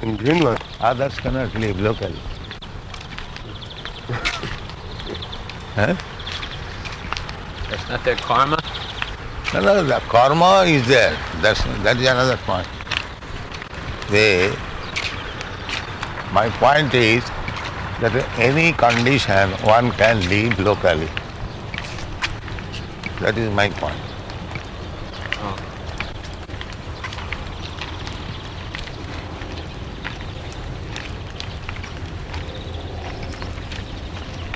In Greenland? Others cannot live locally. Huh? That's not their karma? No, the karma is there. That is another point. My point is that any condition one can live locally. That is my point. Oh.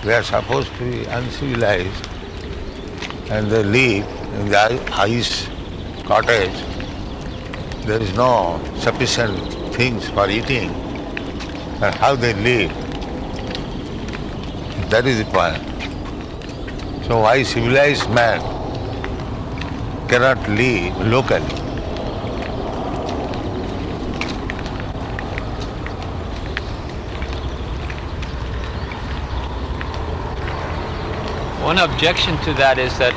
They are supposed to be uncivilized and they live in the ice cottage. There is no sufficient things for eating. And how they live? That is the point. So why civilized man cannot live locally? One objection to that is that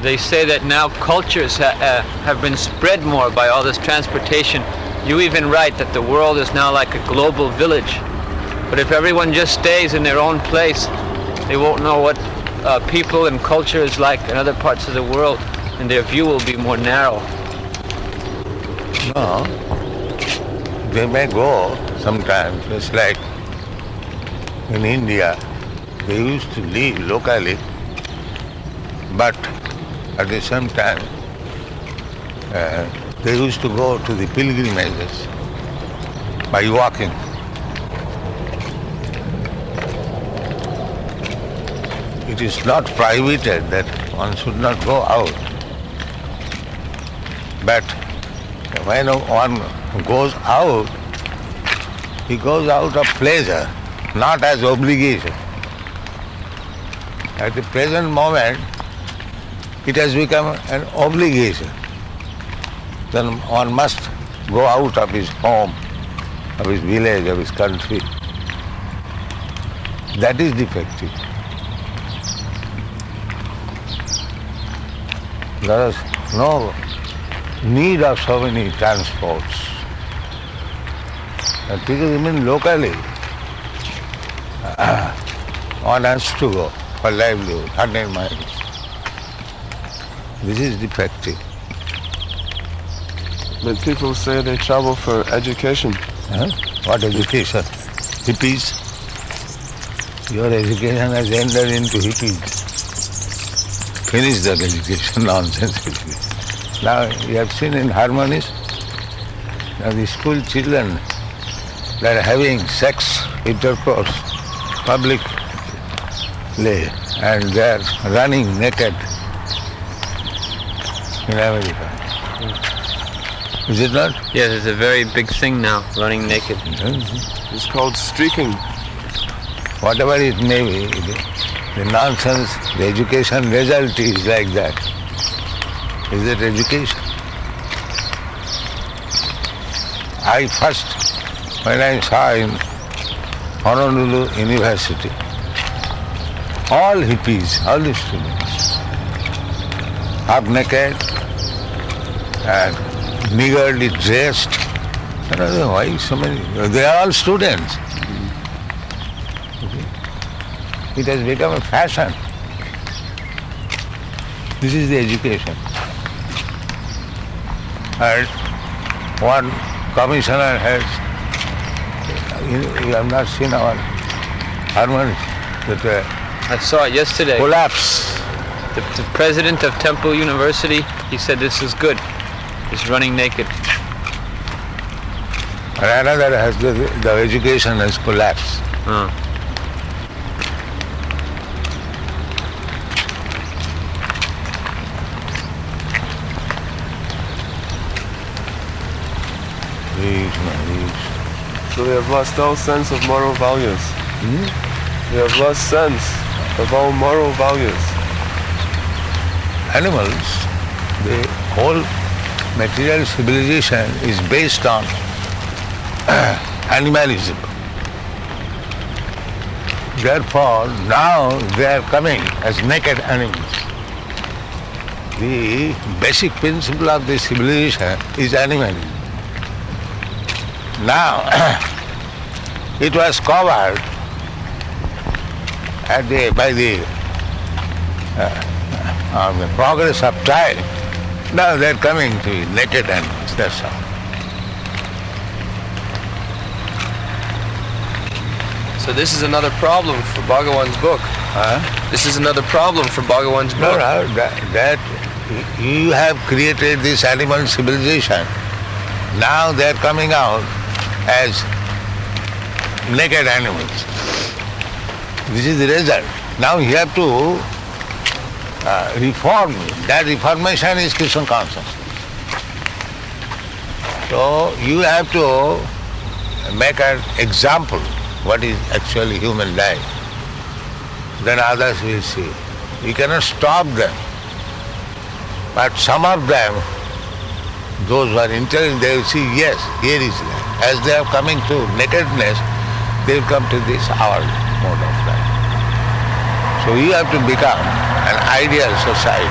they say that now cultures have been spread more by all this transportation. You even write that the world is now like a global village. But if everyone just stays in their own place, they won't know what people and culture is like in other parts of the world, and their view will be more narrow. No, they may go sometimes. It's like in India, they used to live locally, but at the same time, they used to go to the pilgrimages by walking. It is not prohibited that one should not go out. But when one goes out, he goes out of pleasure, not as obligation. At the present moment, it has become an obligation. Then one must go out of his home, of his village, of his country. That is defective. There is no need of so many transports. And people remain locally. One has to go for livelihood, 100 miles. This is defective. But people say they travel for education. Huh? What education? Hippies? Your education has entered into hippies. Finish that education, nonsense. Now you have seen in Harmonies, now the school children, they are having sex intercourse publicly and they are running naked in America. Is it not? Yes, it's a very big thing now, running naked. It's called streaking. Whatever it may be, the nonsense, the education result is like that. Is it education? I first, when I saw in Honolulu University, all hippies, all the students, half naked and meagerly dressed. I don't know why so many, they are all students. It has become a fashion. This is the education. And one commissioner has, you have not seen our Harmony, that I saw it yesterday. collapse. The president of Temple University, he said this is good. It's running naked. And another has, the education has collapsed. So we have lost all sense of moral values. We have lost sense of all moral values. Animals, the whole material civilization is based on animalism. Therefore, now they are coming as naked animals. The basic principle of the civilization is animalism. Now, it was covered by the progress of time. Now they're coming to be naked animals, that's all. So this is another problem for Bhagavan's book. This is another problem for Bhagavan's book. No, that you have created this animal civilization. Now they're coming out as naked animals. This is the result. Now you have to reform. That reformation is Krishna consciousness. So you have to make an example what is actually human life. Then others will see. You cannot stop them. But some of them, those who are intelligent, they will see, yes, here is life. As they are coming to nakedness, they will come to this our mode of life. So you have to become an ideal society.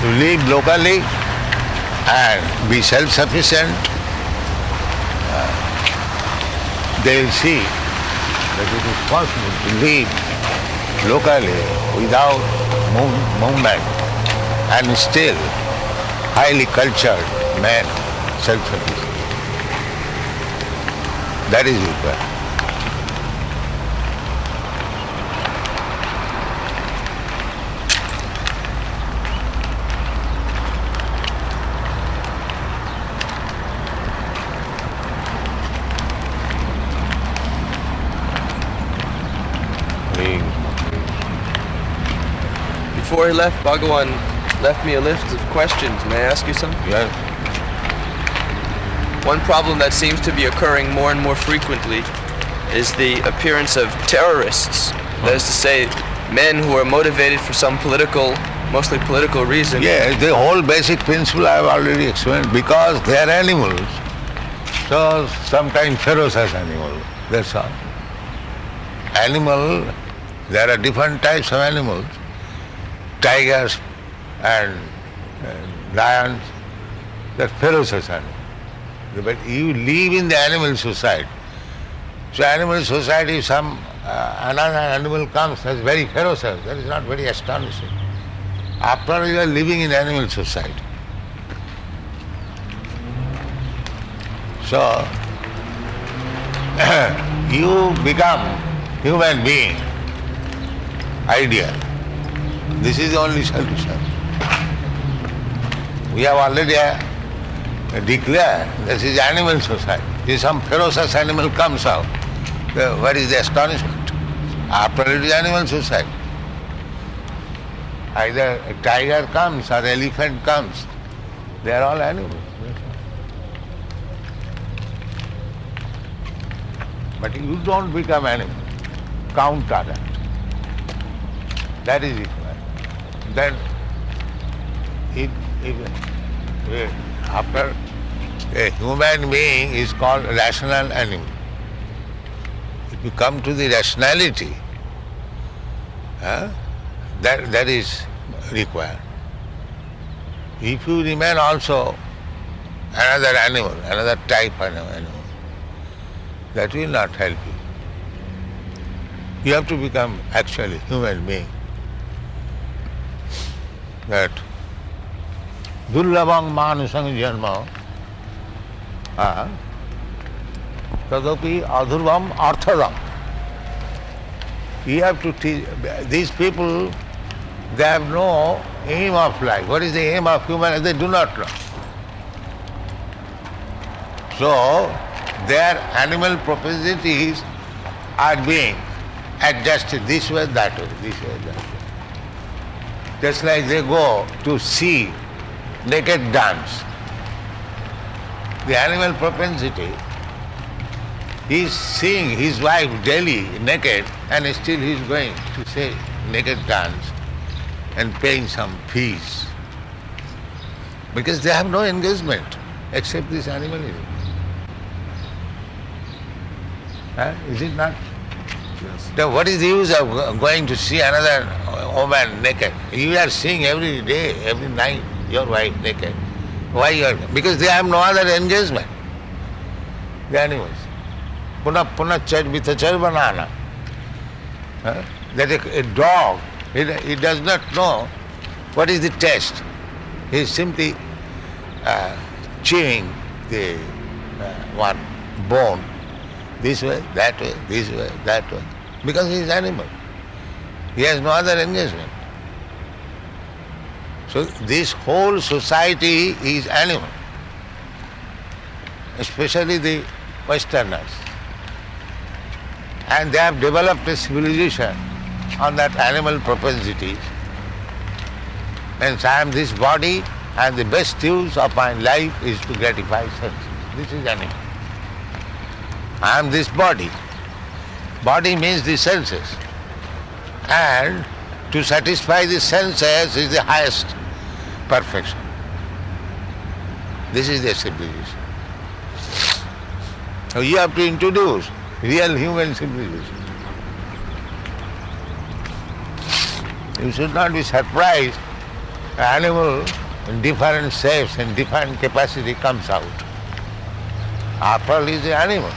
To live locally and be self-sufficient, they will see that it is possible to live locally without movement and still highly cultured man, self-sufficient. That is required. Before he left, Bhagavan left me a list of questions. May I ask you some? Yes. One problem that seems to be occurring more and more frequently is the appearance of terrorists. That is to say, men who are motivated for some mostly political reason. Yes, the whole basic principle I have already explained. Because they are animals, so sometimes ferocious animals, that's all. There are different types of animals. Tigers and lions, they're ferocious animals. But you live in the animal society. So animal society, if another animal comes that's very ferocious, that is not very astonishing. After all, you are living in animal society. So, you become human being, ideal. This is the only solution. We have already declared this is animal society. If some ferocious animal comes out, what is the astonishment? After all, it is animal society. Either a tiger comes or elephant comes, they are all animals. But you don't become animal. Counter that. That is it. Then, after a human being is called a rational animal. If you come to the rationality, that is required. If you remain also another animal, another type of animal, that will not help you. You have to become actually human being. That Durlabang manusang janma tadapi adhurvam arthadam. You have to teach these people, they have no aim of life. What is the aim of human? They do not know. So their animal propensities are being adjusted this way, that way, this way, that way. Just like they go to see naked dance. The animal propensity, he is seeing his wife daily naked and still he is going to say naked dance and paying some fees. Because they have no engagement except this animalism. Is it not? Yes. Then what is the use of going to see another woman naked? You are seeing every day, every night. your wife naked. Why you are? Because they have no other engagement. The animals. Puna chaj bitachar banana. That a dog, he does not know what is the taste. He is simply chewing the one bone, this way, that way, this way, that way, because he is animal. He has no other engagement. So this whole society is animal, especially the Westerners. And they have developed a civilization on that animal propensities. Hence I am this body and the best use of my life is to gratify senses. This is animal. I am this body. Body means the senses. And to satisfy the senses is the highest perfection. This is the civilization. So you have to introduce real human civilization. You should not be surprised an animal in different shapes and different capacity comes out. After all, he is an animal.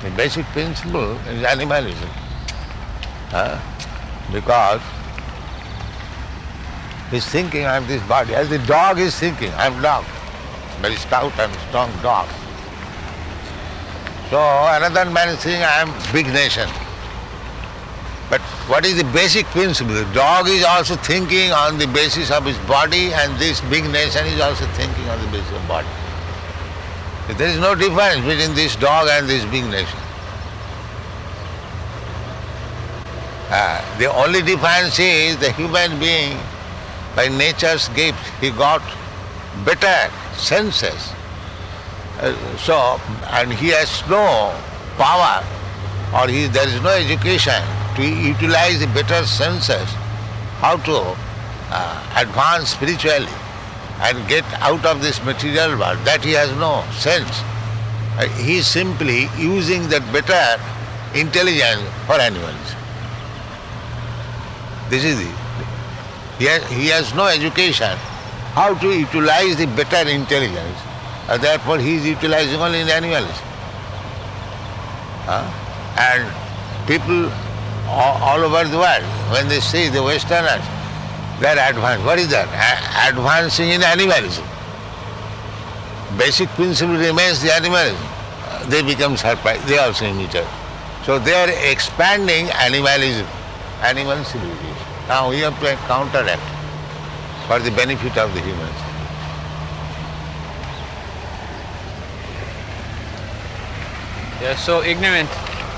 The basic principle is animalism. Because he is thinking, I am this body. As the dog is thinking, I am dog. Very stout and strong dog. So another man is saying, I am big nation. But what is the basic principle? The dog is also thinking on the basis of his body, and this big nation is also thinking on the basis of body. There is no difference between this dog and this big nation. The only difference is the human being, by nature's gift, he got better senses. And he has no power, or there is no education to utilize the better senses, how to advance spiritually and get out of this material world. That he has no sense. He is simply using that better intelligence for animals. This is he has no education how to utilize the better intelligence. Therefore he is utilizing only in animals. And people all over the world, when they see the Westerners, they are advanced. What is that? Advancing in animalism. Basic principle remains the animalism. They become surprised. They also imitate. So they are expanding animalism, animal civilization. Now we have to counteract for the benefit of the humans. They are so ignorant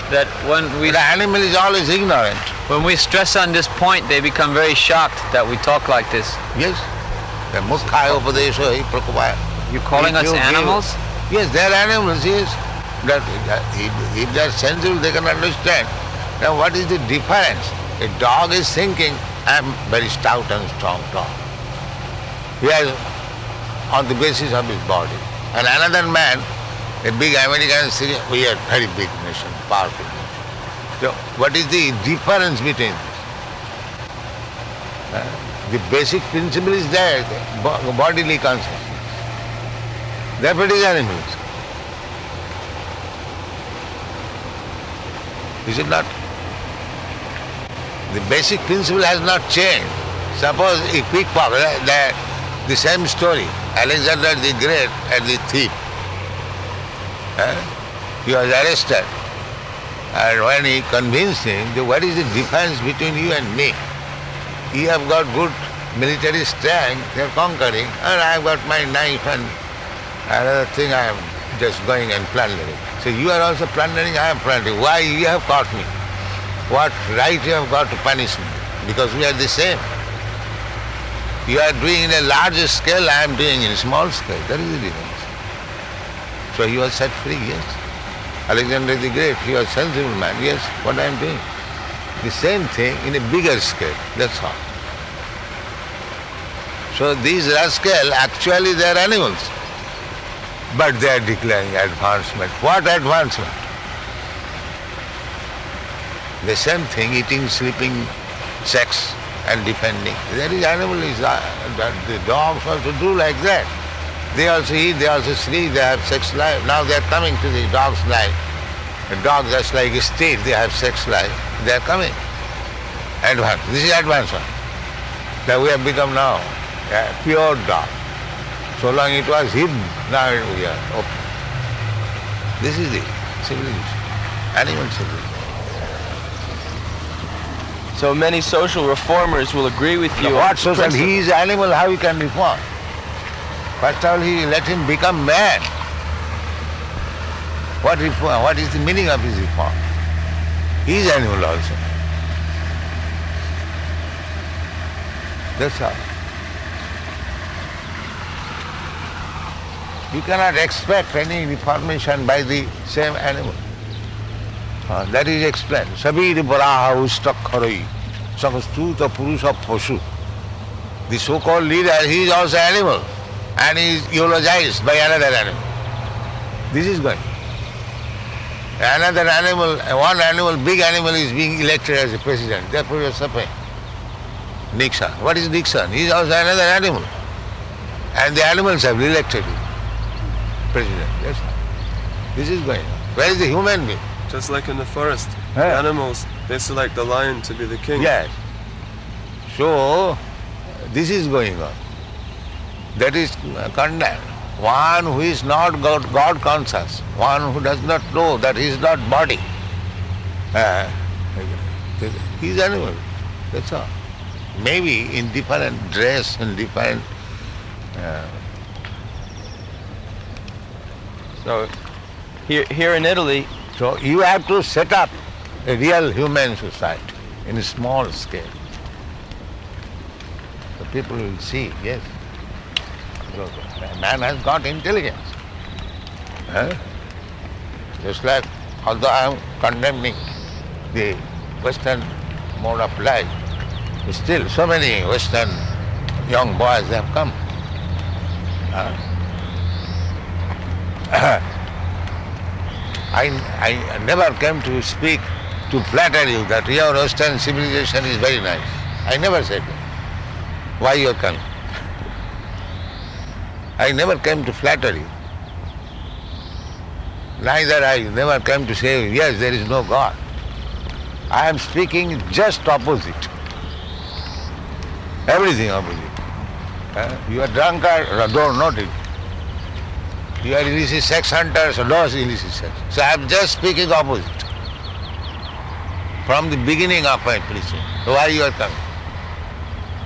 that the animal is always ignorant. When we stress on this point, they become very shocked that we talk like this. Yes. The Mukha Upadesha hi Prakupaya. You're calling us animals? Yes, they are animals, yes. That if they are sensible, they can understand. Now what is the difference? A dog is thinking, I am very stout and strong dog. He has, on the basis of his body. And another man, a big American is saying, we are very big nation, powerful nation. So what is the difference between this? The basic principle is there, bodily consciousness. Therefore it is animals. Is it not? The basic principle has not changed. Suppose a pickpocket, the same story, Alexander the Great and the thief. He was arrested. And when he convinced him, what is the difference between you and me? You have got good military strength, you are conquering, and I have got my knife and another thing I am just going and plundering. So you are also plundering, I am plundering. Why you have caught me? What right you have got to punish me? Because we are the same. You are doing in a larger scale, I am doing in a small scale. That is the difference. So he was set free, yes. Alexander the Great, he was a sensible man, yes, what I am doing. The same thing in a bigger scale, that's all. So these rascals, actually they are animals. But they are declaring advancement. What advancement? The same thing, eating, sleeping, sex, and defending. That is animal is the dogs also do like that. They also eat, they also sleep, they have sex life. Now they are coming to the dog's life. The dog just like a state, they have sex life. They are coming. Advanced. This is advanced one. That we have become now a pure dog. So long it was hidden, now we are open. This is the civilization, animal civilization. So many social reformers will agree with you. What social? He is animal, how he can reform? First of all, he let him become man. What reform? What is the meaning of his reform? He is animal also. That's all. You cannot expect any reformation by the same animal. That is explained. Sabir Baraha Ustakharoi, Sakastuta Purusha Poshu. The so-called leader, he is also animal and he is eulogized by another animal. This is going. Another animal, one animal, big animal is being elected as a president. Therefore you are suffering. Nixon. What is Nixon? He is also another animal. And the animals have elected him president. Yes. This is going on. Where is the human being? Just like in the forest, the animals, they select the lion to be the king. Yes. So, this is going on. That is condemned. One who is not God conscious, one who does not know that he is not body, he is animal. That's all. Maybe in different dress and different... So, here in Italy... So you have to set up a real human society in a small scale. The people will see, yes, man has got intelligence. Just like, although I am condemning the Western mode of life, still so many Western young boys have come. I never came to speak to flatter you that your Western civilization is very nice. I never said that. Why you are coming? I never came to flatter you. Neither I never came to say, yes, there is no God. I am speaking just opposite. Everything opposite. You are drunkard, don't note it. You are illicit sex hunters, lost illicit sex. So I am just speaking opposite. From the beginning of my preaching. So why you are coming?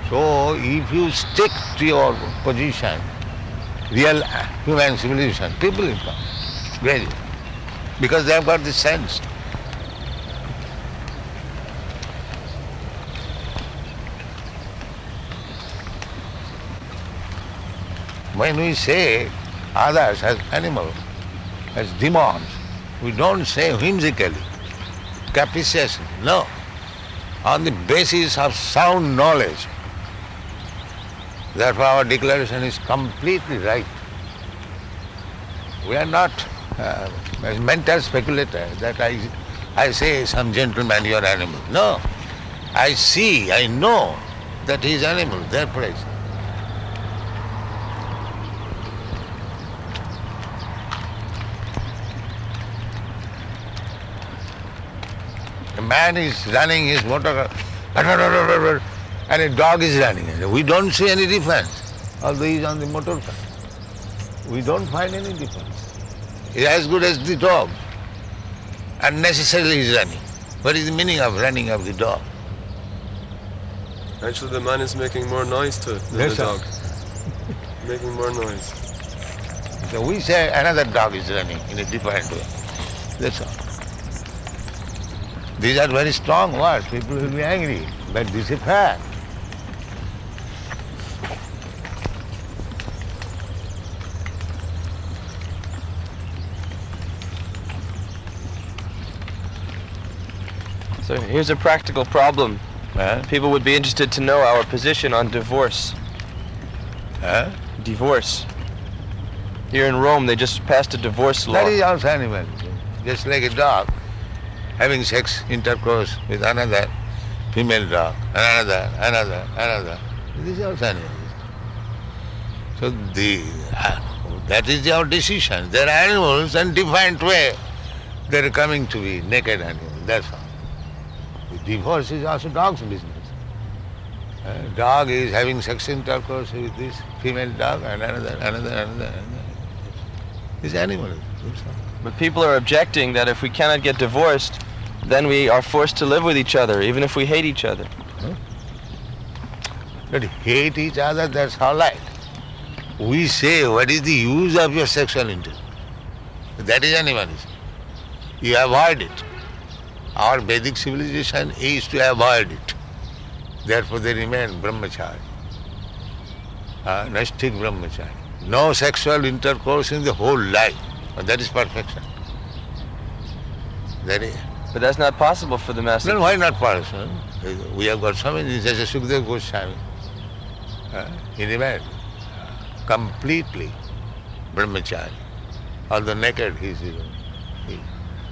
So if you stick to your position, real human civilization, people will come. Really. Because they have got the sense. When we say others as animals, as demons, we don't say whimsically, capriciously, no. On the basis of sound knowledge. Therefore our declaration is completely right. We are not mental speculators that I say some gentleman, you are animal. No. I see, I know that he is animal, therefore I say. A man is running his motor car, and a dog is running. We don't see any difference, although he is on the motor car. We don't find any difference. He is as good as the dog. Unnecessarily he is running. What is the meaning of running of the dog? Actually, the man is making more noise than the dog. Making more noise. So we say another dog is running in a different way. That's all. These are very strong words. People will be angry, but this is fact. So here's a practical problem. People would be interested to know our position on divorce. Divorce. Here in Rome, they just passed a divorce law. That is also animal. Just like a dog having sex intercourse with another, female dog, another. This is also animalism. So that is our decision. There are animals in different way. They are coming to be naked animals. That's all. The divorce is also dog's business. Dog is having sex intercourse with this female dog and another. It's animalism. But people are objecting that if we cannot get divorced, then we are forced to live with each other, even if we hate each other. But hate each other, that's all right. We say, what is the use of your sexual interest? That is animalism. You avoid it. Our Vedic civilization is to avoid it. Therefore they remain brahmachari. Naisthik brahmachari. No sexual intercourse in the whole life. That is perfection. That is. But that's not possible for the master. Then why not possible? We have got so many, such as Sukadeva Goswami. He remained completely brahmachari. Although naked he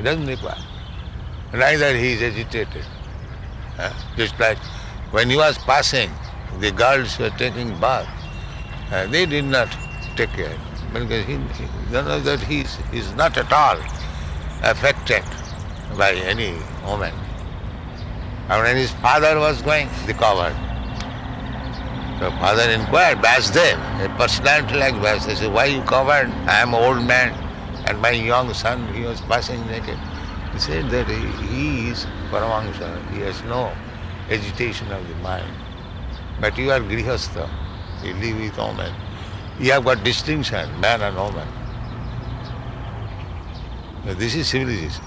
doesn't require. Neither he is agitated. Just like when he was passing, the girls were taking bath. They did not take care. Because he knows that he is not at all affected by any woman. And when his father was going, they covered. The father inquired, Vyasdev, a personality like Vyasdev, said, why you covered? I am an old man and my young son, he was passing naked. He said that he is Paramahamsa, he has no agitation of the mind. But you are Grihastha, you live with women. You have got distinction, man and woman. Now, this is civilization.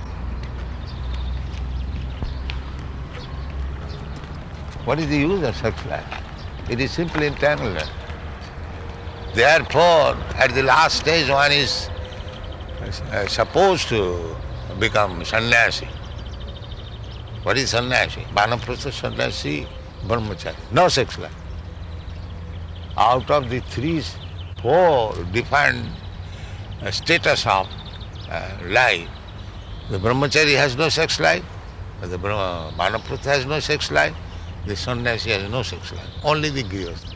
What is the use of such life? It is simply entanglement. Therefore, at the last stage, one is supposed to become sannyasi. What is sannyasi? Vanaprastha sannyasi, brahmachari. No sex life. Out of the 4 different status of life, the brahmachari has no sex life, the vanaprastha has no sex life, the sannyasi has no sex life, only the grihastha.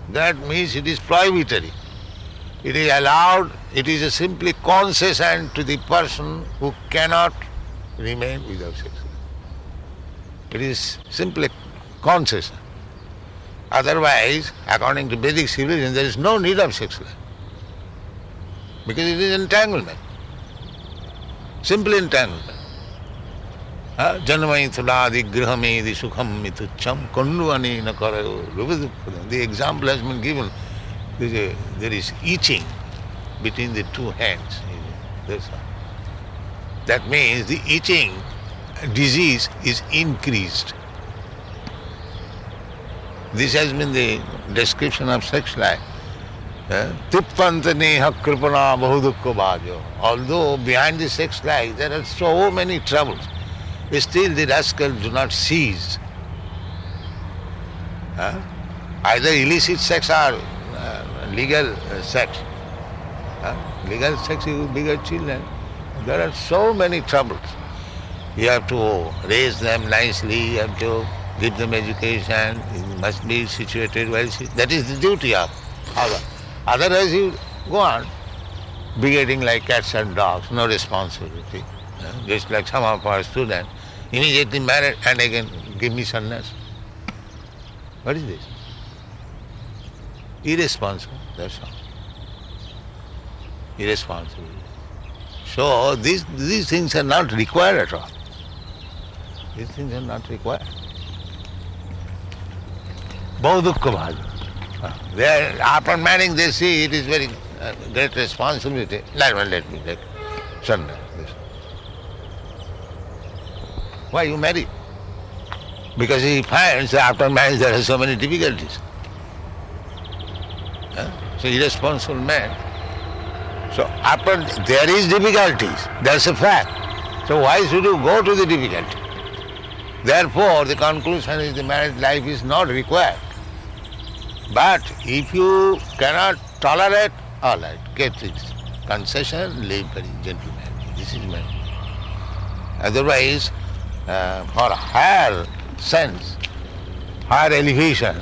That means it is prohibitory. It is allowed, it is a simply concession to the person who cannot remain without sex life. It is simply concession. Otherwise, according to Vedic civilization, there is no need of sex life. Because it is entanglement. Simple entanglement. Janmaithuladi grihamedi sukham mitucham konduani nakarayo ruvidukpadam. The example has been given. There is itching between the 2 hands. That's all. That means the itching disease is increased. This has been the description of sex life. Tippanta neha kripana bahudukko bhajo. Although behind the sex life there are so many troubles, still the rascals do not cease. Either illicit sex or legal sex. Legal sex is bigger children. There are so many troubles. You have to raise them nicely, you have to give them education, it must be situated well. That is the duty of father. Otherwise you go on begetting like cats and dogs, no responsibility. Just like some of our students, immediately married and again give me sannyas. What is this? Irresponsible, that's all. Irresponsible. So these things are not required at all. These things are not required. Bahudukka bhaja. They are, after marrying, they see it is very great responsibility. Let me take sannyas. Why you marry? Because he finds that after marriage there are so many difficulties. So irresponsible man. So after there is difficulties, that's a fact. So why should you go to the difficulty? Therefore the conclusion is the marriage life is not required. But if you cannot tolerate, all right, get this concession, live very gentlemanly. This is marriage. Otherwise, for higher sense, higher elevation.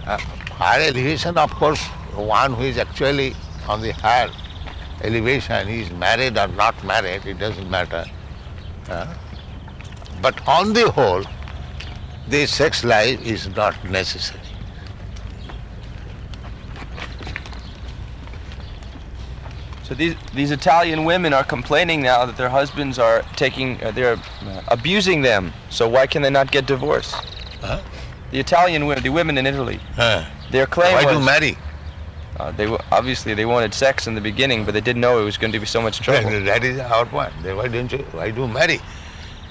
Higher elevation, of course, one who is actually on the higher elevation, he is married or not married, it doesn't matter. But on the whole, the sex life is not necessary. So these Italian women are complaining now that their husbands are they're abusing them. So why can they not get divorced? Huh? The Italian women, the women in Italy, their claim Why was do marry? Obviously they wanted sex in the beginning, but they didn't know it was going to be so much trouble. That is our point. Why do marry?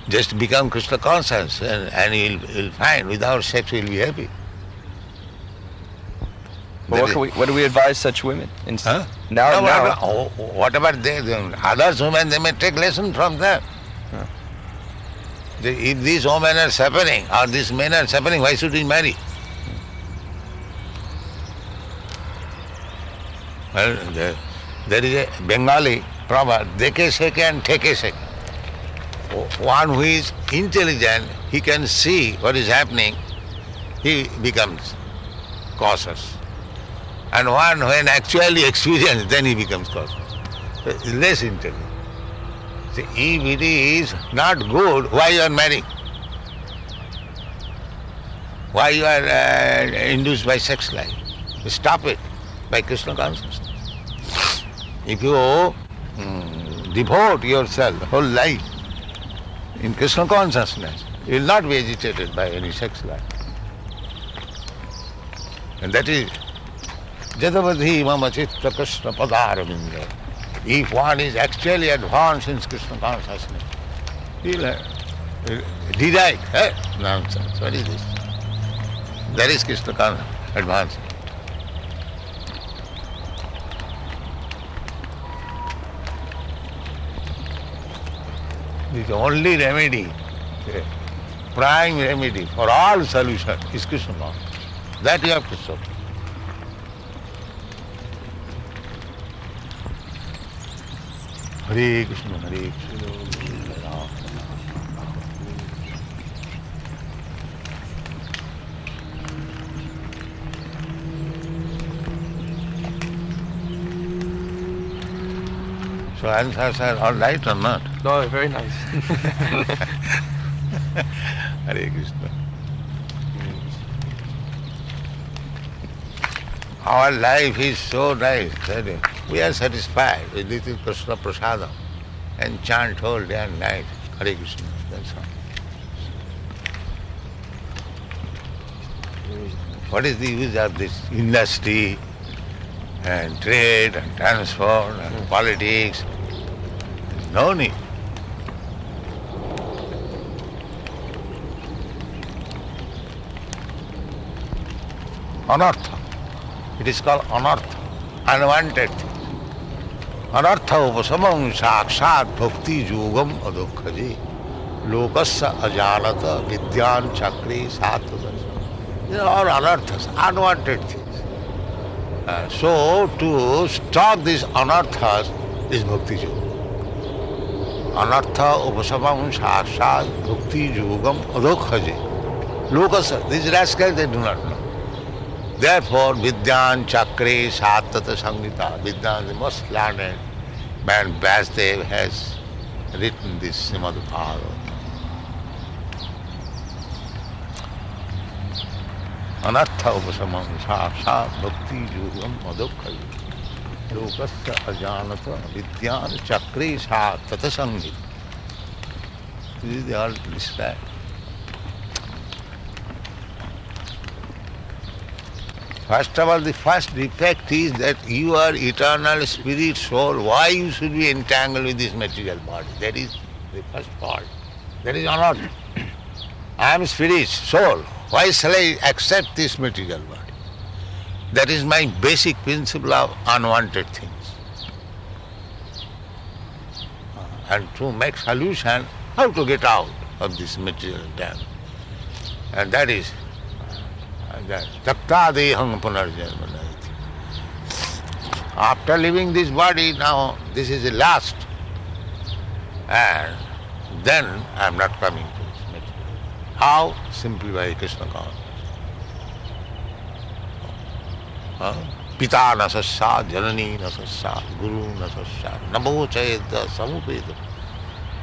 Just become Krishna conscious and he'll find without sex he'll be happy. But what do we advise such women? Huh? Now, whatever others women, they may take lesson from them. Huh. If these women are suffering or these men are suffering, why should we marry? Well, there is a Bengali proverb, deke seke and take seke. One who is intelligent, he can see what is happening, he becomes cautious. And one when actually experienced, then he becomes cautious. Less intelligent. See, if it is not good, why you are marrying? Why you are induced by sex life? Stop it by Krishna consciousness. If you devote yourself whole life in Krishna consciousness, you will not be agitated by any sex life. And that is Jadavadhi mama chitta Krishna padaravinda. If one is actually advanced in Krishna consciousness, he will derive nonsense. What is this? That is Krishna consciousness, advanced. The only remedy, prime remedy for all solution is Krishna consciousness. That you have to solve. Hare Krishna, Hare Krishna, Ram Ram. So answers are all right or not? No, very nice. Hare Krishna. Our life is so nice that we are satisfied with little Krishna prasadam and chant whole day and night Hare Krishna. That's all. What is the use of this industry and trade and transport and politics? No need. Anartha. It is called anartha, unwanted thing. Anartha upasamam sakshat bhakti yogam adukhaji lokasya ajanata vidyan chakri sattva. These are all anarthas, unwanted things. So to stop these anarthas is bhakti yoga. Anartha upasamam sakshat bhakti yogam adukhaji lokasya. These rascals, they do not know. Therefore, Vidyan Chakre Sattata Sangita, Vidyan, the most learned man, Vasudev, has written this Srimad Bhagavatam. Anartha upasamam sakshat bhakti yogam adukhaji lokasya ajanata Vidyan Chakre Sattata Sangita. This is the all described. First of all, the first defect is that you are eternal spirit, soul. Why you should be entangled with this material body? That is the first fault. That is anartha. I am spirit, soul. Why shall I accept this material body? That is my basic principle of unwanted things. And to make solution, how to get out of this material dam. And that is Taktadeham punarjanmanati. After leaving this body, now this is the last. And then I am not coming to this material. How? Simply by Krishna consciousness. Pita na sasya, janani na sasya, guru na sasya, namo chayeta samupeta.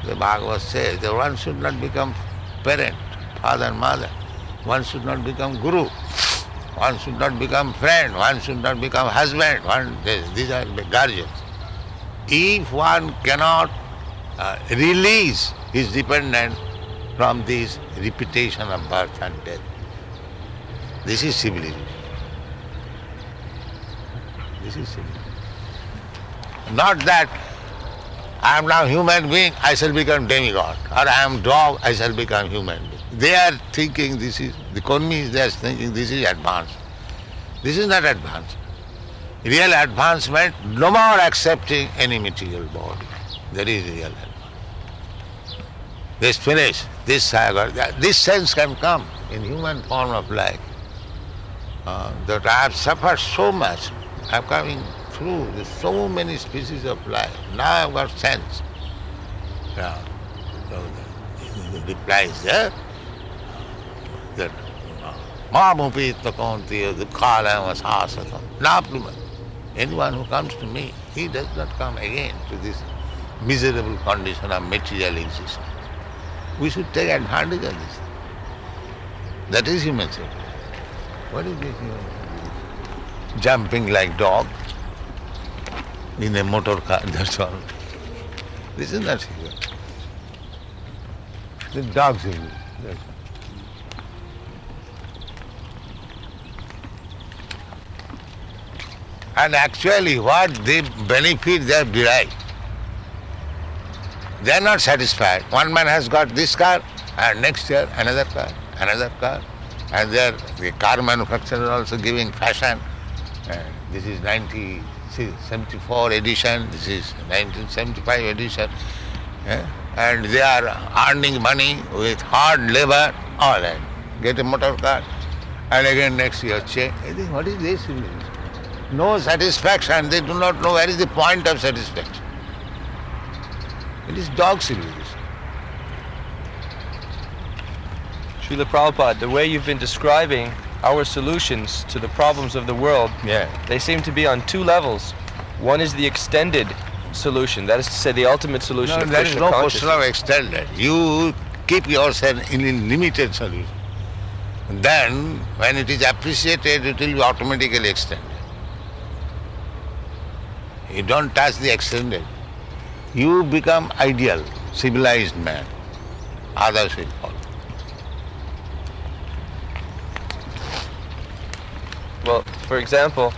The Bhagavad says that one should not become parent, father and mother. One should not become guru. One should not become friend. One should not become husband. These are the guardians. If one cannot release his dependent from this repetition of birth and death, this is civilization. This is civilization. Not that I am now human being, I shall become demigod, or I am dog, I shall become human being. They are thinking this is, the Konmis, they are thinking this is advanced. This is not advanced. Real advancement, no more accepting any material body. That is real advancement. This finish, this saga, this sense can come in human form of life. That I have suffered so much, I am coming through so many species of life. Now I have got sense. So the reply is there that Mamupita Konti, the Kala was Asata. Napluma. Anyone who comes to me, he does not come again to this miserable condition of material existence. We should take advantage of this. That is human nature. What is this human nature? Jumping like dog in a motor car, that's all. This is not human. The dogs is that's all. And actually what the benefit they have derived, they are not satisfied. One man has got this car and next year another car, and the car manufacturer also giving fashion. This is 1974 edition, this is 1975 edition. And they are earning money with hard labor, all right. Get a motor car and again next year change. I think, what is this? No satisfaction, they do not know where is the point of satisfaction. It is dog civilization. Srila Prabhupada, the way you've been describing our solutions to the problems of the world, they seem to be on two levels. One is the extended solution, that is to say the ultimate solution of Krishna consciousness. There is consciousness. no question of extended. You keep yourself in a limited solution. Then, when it is appreciated, it will be automatically extended. You don't touch the extended. You become ideal, civilized man. Others will follow. Well, for example,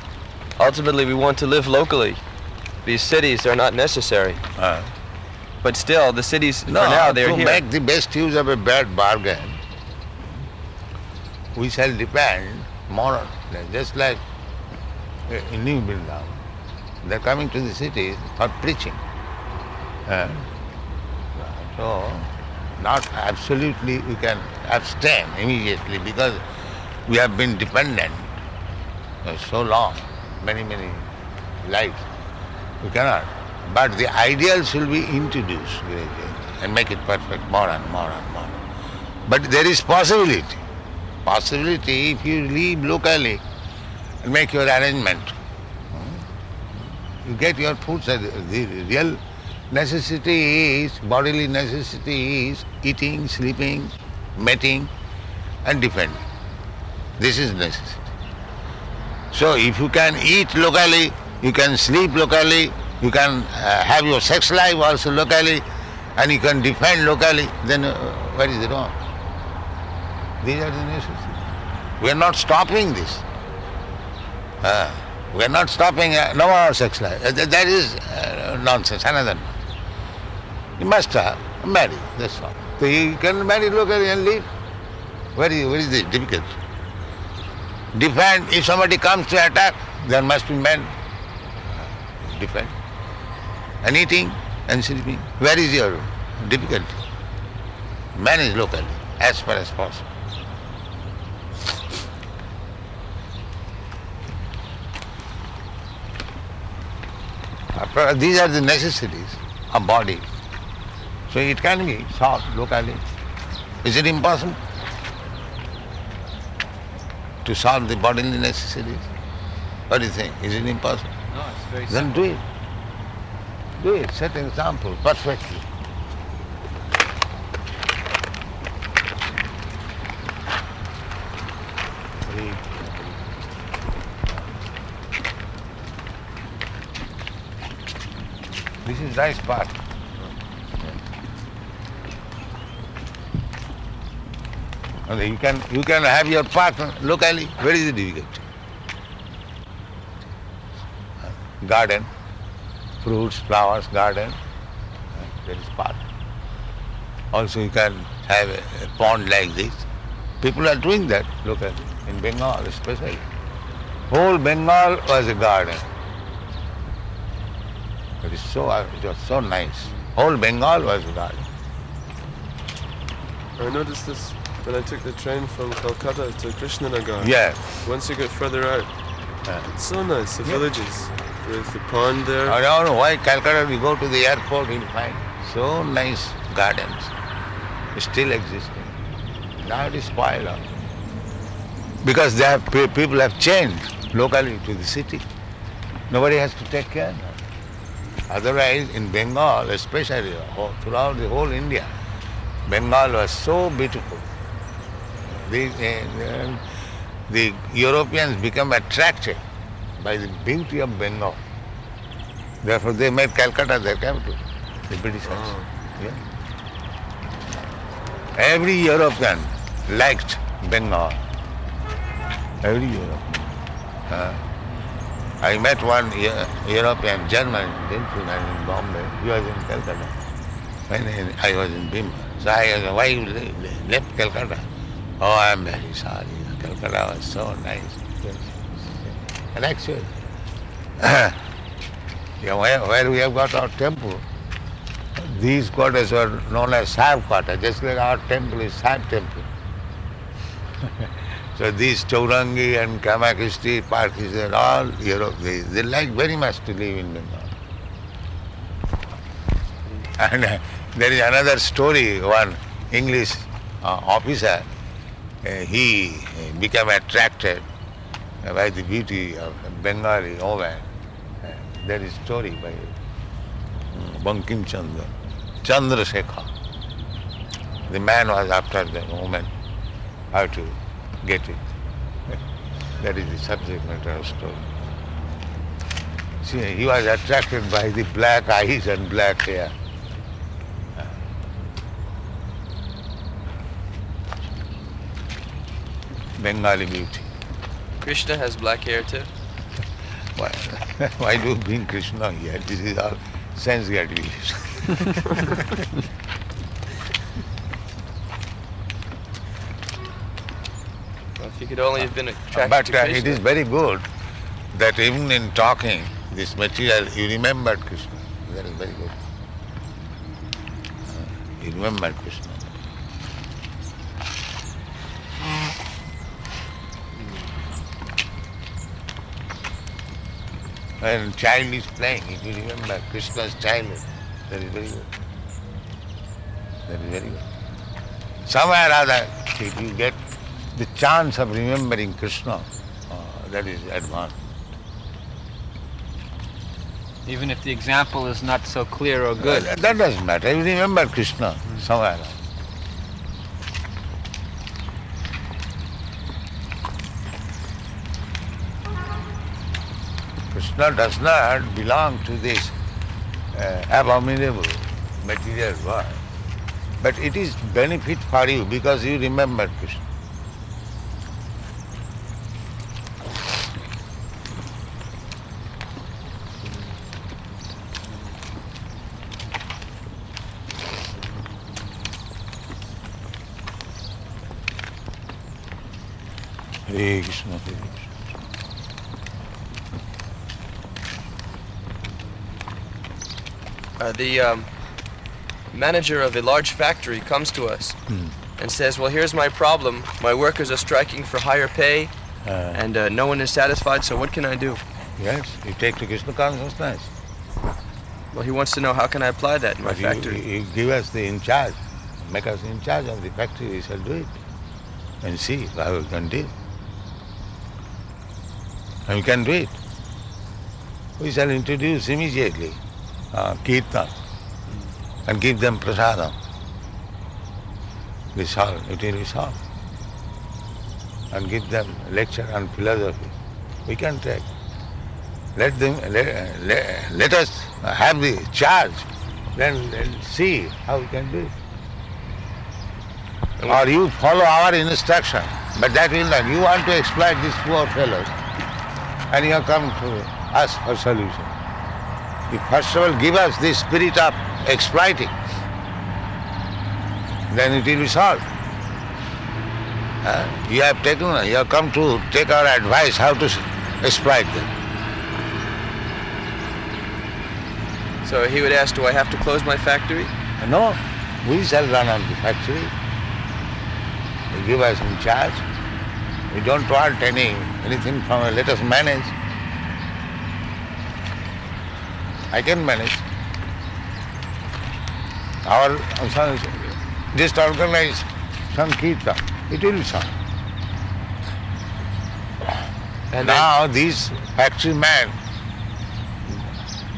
ultimately we want to live locally. These cities are not necessary. But still, the cities, for now, they're to here. make the best use of a bad bargain, we shall depend more on them. Just like in New Vrindavan, they're coming to the city for preaching. So, not absolutely we can abstain immediately because we have been dependent so long, many lives. We cannot. But the ideals will be introduced gradually and make it perfect more and more and more. But there is possibility. Possibility if you live locally and make your arrangement. You get your food. The real necessity is, bodily necessity is eating, sleeping, mating and defending. This is necessity. So if you can eat locally, you can sleep locally, you can have your sex life also locally, and you can defend locally, then what is wrong? These are the necessities. We are not stopping this. We are not stopping no more sex life. That is nonsense, another nonsense. You must marry, that's all. So you can marry locally and live. Where is the difficulty? Defend, if somebody comes to attack, there must be men. Defend. And eating and sleeping. Where is your difficulty? Man is locally, as far as possible. These are the necessities of body. So it can be solved locally. Is it impossible to solve the bodily necessities? What do you think? Is it impossible? No, it's very Then do it. Do it. Set an example perfectly. This is nice part. And you can have your partner locally. Very is the difficult? Garden, fruits, flowers, garden. That is part. Also you can have a pond like this. People are doing that locally, in Bengal especially. Whole Bengal was a garden. It was so nice. Whole Bengal was a garden. I noticed this when I took the train from Calcutta to Krishnanagar. Yeah. Once you get further out, it's so nice, the villages, with the pond there. I don't know why Calcutta, you go to the airport, you'll find so nice gardens still existing. Now it is spoiled out. Because people have changed locally to the city. Nobody has to take care now. Otherwise, in Bengal, especially throughout the whole India, Bengal was so beautiful. The Europeans become attracted by the beauty of Bengal. Therefore, they made Calcutta their capital, the Britishers. Oh. Yeah. Every European liked Bengal. Every European. I met one European, German gentleman in Bombay. He was in Calcutta when I was in Bimba. So I asked, why you left Calcutta? Oh, I'm very sorry. Calcutta was so nice. And actually, where we have got our temple, these quarters were known as Sahib quarters, just like our temple is Sahib temple. So these Chaurangi and Kamakishti, Parkis are all Europe. They like very much to live in Bengal. And there is another story, one English officer, he became attracted by the beauty of a Bengali woman. There is a story by Bankim Chandra, Chandrasekhar. The man was after the woman, how to get it. That is the subject matter of story. See, he was attracted by the black eyes and black hair. Bengali beauty. Krishna has black hair too. Why do you bring Krishna here? This is all sense gratification. Well, if you could only have been attracted But to Krishna. it is very good that even in talking this material, you remembered Krishna. That is very good. You remembered Krishna. When child is playing, if you remember Krishna's childhood, that is very good. That is very good. Somewhere or other, if you get the chance of remembering Krishna, that is advanced. Even if the example is not so clear or good. That doesn't matter. You remember Krishna somewhere or other. Krishna does not belong to this abominable material world. But it is benefit for you because you remember Krishna. Hare Krishna, Hare Krishna. The manager of a large factory comes to us and says, well, here's my problem. My workers are striking for higher pay and no one is satisfied, so what can I do? Yes, you take to Krishna consciousness. Well, he wants to know how can I apply that in my But factory. you give us the in charge, make us in charge of the factory, we shall do it and see how we can do it. And we can do it. We shall introduce immediately Kirtan and give them prasadam. It will be solved. And give them lecture on philosophy. We can take. Let us have the charge. Then let's see how we can do it. Or you follow our instruction, but that will not. You want to exploit these poor fellows, and you have come to us for solution. You first of all give us the spirit of exploiting, then it will be solved. You have come to take our advice how to exploit them. So he would ask, do I have to close my factory? No, we shall run on the factory. You give us in charge. We don't want anything from it. Let us manage. I can manage. Just organize some kirtan. It will be solved. And Now these factory men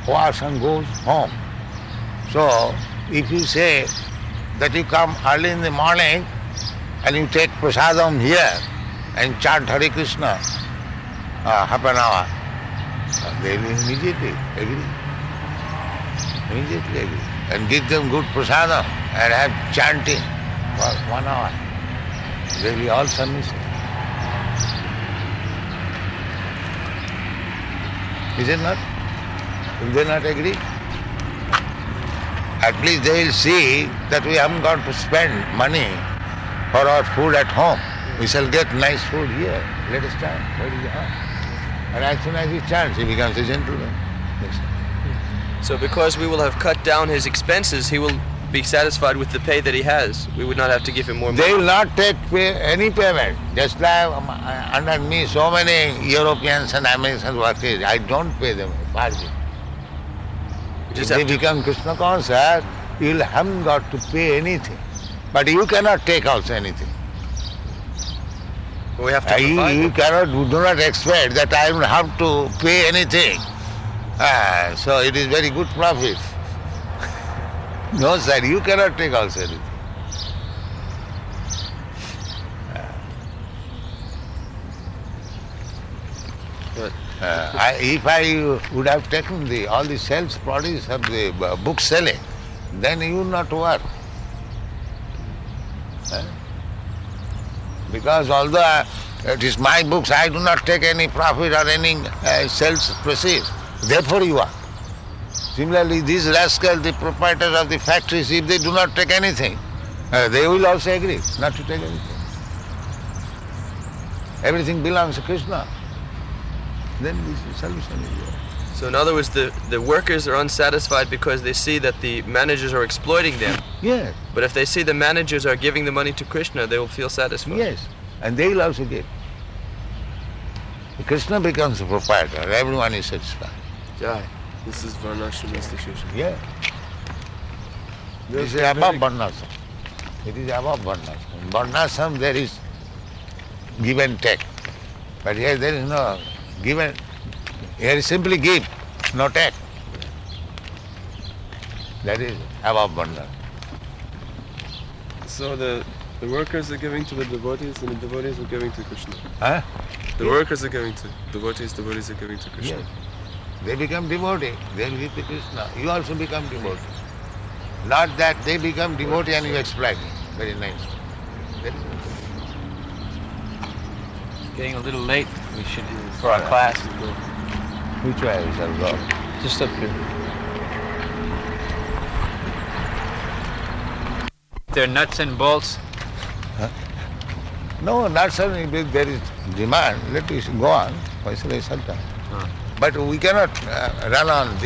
wash and goes home. So if you say that you come early in the morning and you take prasadam here and chant Hare Krishna half an hour, they will immediately agree. Immediately agree. And give them good prasadam and have chanting for 1 hour. They will be all submissive. Is it not? Will they not agree? At least they will see that we haven't got to spend money for our food at home. We shall get nice food here. Let us chant. Where is the harm? And as soon as he chants, he becomes a gentleman. Yes. so because we will have cut down his expenses, he will be satisfied with the pay that he has. We would not have to give him more money. They will not take any payment. Just like under me, so many Europeans and Americans workers, I don't pay them a farthing. We just If they have to, become Krishna conscious, you haven't got to pay anything. But you cannot take also anything. we have to provide You them. do not expect that I will have to pay anything. So it is very good profit. No, sir, you cannot take also anything. But If I would have taken all the sales produce of the book selling, then you would not work. Because although it is my books, I do not take any profit or any sales proceeds. Therefore you are. Similarly, these rascals, the proprietors of the factories, if they do not take anything, they will also agree not to take anything. Everything belongs to Krishna. Then this solution is there. So in other words, the workers are unsatisfied because they see that the managers are exploiting them. Yes, But if they see the managers are giving the money to Krishna, they will feel satisfied. yes. And they will also get. Krishna becomes the proprietor, everyone is satisfied. Jai. This is Varnashram institution. Yeah. This is above Varnashram. It is above Varnashram. In Varnashram there is give and take. But here there is no give and here is simply give, no take. That is above Varnashram. So the workers are giving to the devotees and the devotees are giving to Krishna. Huh? The workers are giving to devotees are giving to Krishna. Yes. They become devotee, they will give to Krishna. You also become devotee. Not that they become devotee and you exploit it. Very nice. Very nice. Getting a little late. We should for our class. Which way we shall go? Just up here. They're nuts and bolts. No, not suddenly there is demand. Let us go on. Why should I shut down? But we cannot run on